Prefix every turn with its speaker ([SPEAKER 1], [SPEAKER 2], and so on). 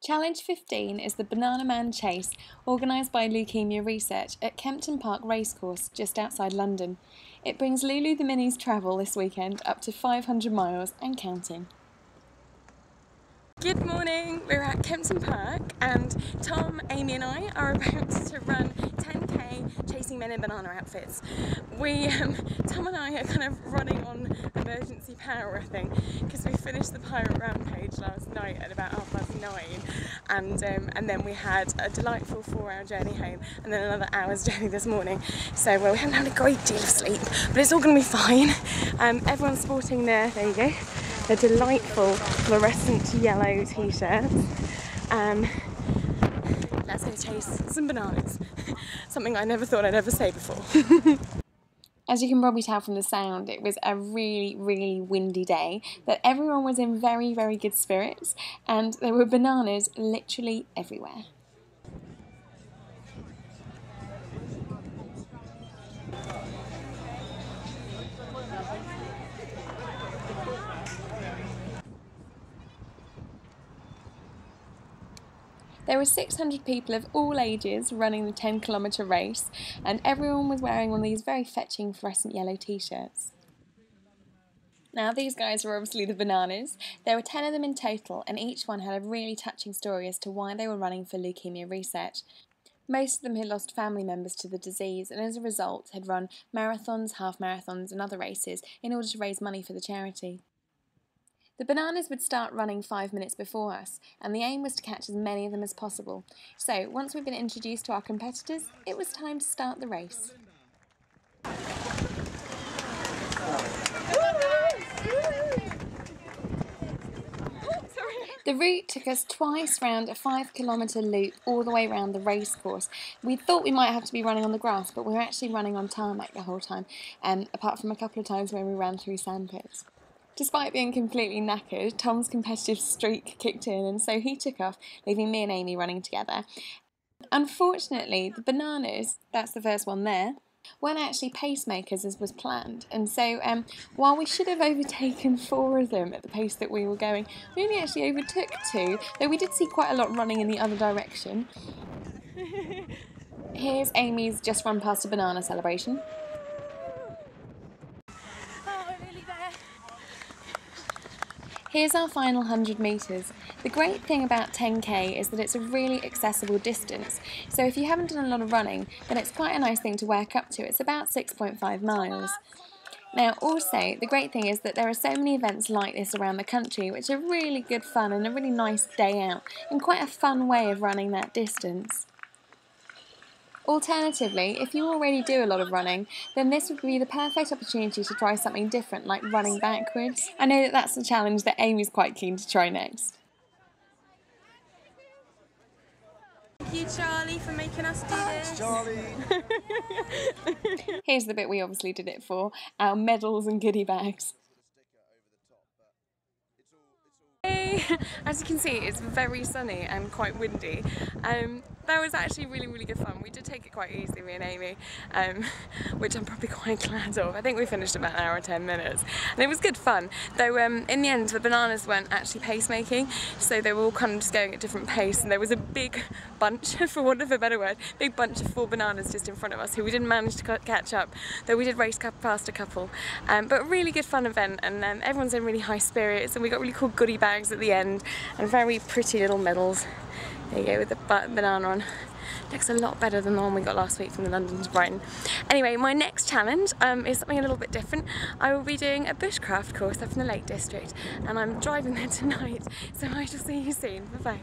[SPEAKER 1] Challenge 15 is the Bananaman chase organised by Leukemia Research at Kempton Park Race Course just outside London. It brings Lulu the Mini's travel this weekend up to 500 miles and counting. Good morning, we're at Kempton Park and Tom, Amy and I are about to run 10k chasing men in banana outfits. Tom and I are kind of running on emergency power, I think, because we finished the Pirate Rampage last night at about 9:30 and then we had a delightful 4-hour journey home and then another hour's journey this morning. So we haven't had a great deal of sleep, but it's all going to be fine. Everyone's sporting there you go, the delightful fluorescent yellow t-shirts. Let's go chase some bananas. Something I never thought I'd ever say before. As you can probably tell from the sound, it was a really windy day, but everyone was in very good spirits and there were bananas literally everywhere. There were 600 people of all ages running the 10-kilometre race, and everyone was wearing one of these very fetching fluorescent yellow t-shirts. Now these guys were obviously the bananas. There were 10 of them in total, and each one had a really touching story as to why they were running for Leukemia Research. Most of them had lost family members to the disease, and as a result had run marathons, half marathons and other races in order to raise money for the charity. The bananas would start running 5 minutes before us, and the aim was to catch as many of them as possible. So, once we'd been introduced to our competitors, it was time to start the race. The route took us twice round a 5-kilometre loop all the way around the race course. We thought we might have to be running on the grass, but we were actually running on tarmac the whole time, apart from a couple of times when we ran through sandpits. Despite being completely knackered, Tom's competitive streak kicked in and so he took off, leaving me and Amy running together. Unfortunately, the bananas, that's the first one there, weren't actually pacemakers as was planned, and so while we should have overtaken 4 of them at the pace that we were going, we only actually overtook 2, though we did see quite a lot running in the other direction. Here's Amy's just run past a banana celebration. Here's our final 100 metres. The great thing about 10k is that it's a really accessible distance, so if you haven't done a lot of running, then it's quite a nice thing to work up to. It's about 6.5 miles. Now also, the great thing is that there are so many events like this around the country which are really good fun and a really nice day out, and quite a fun way of running that distance. Alternatively, if you already do a lot of running, then this would be the perfect opportunity to try something different, like running backwards. I know that that's a challenge that Amy's quite keen to try next.
[SPEAKER 2] Thank you, Charlie, for making us do this.
[SPEAKER 3] Charlie!
[SPEAKER 1] Here's the bit we obviously did it for, our medals and goodie bags. As you can see, it's very sunny and quite windy. That was actually really good fun. We did take it quite easy, me and Amy, which I'm probably quite glad of. I think we finished about 1 hour and 10 minutes, and it was good fun. Though in the end, the bananas weren't actually pacemaking, so they were all kind of just going at different pace, and there was a big bunch, for want of a better word, big bunch of 4 bananas just in front of us who we didn't manage to catch up, though we did race past a couple. But a really good fun event, and everyone's in really high spirits, and we got really cool goodie bags at the end and very pretty little medals. There you go, with the banana on. Looks a lot better than the one we got last week from the London to Brighton. Anyway, my next challenge is something a little bit different. I will be doing a bushcraft course up in the Lake District, and I'm driving there tonight, so I shall see you soon. Bye bye.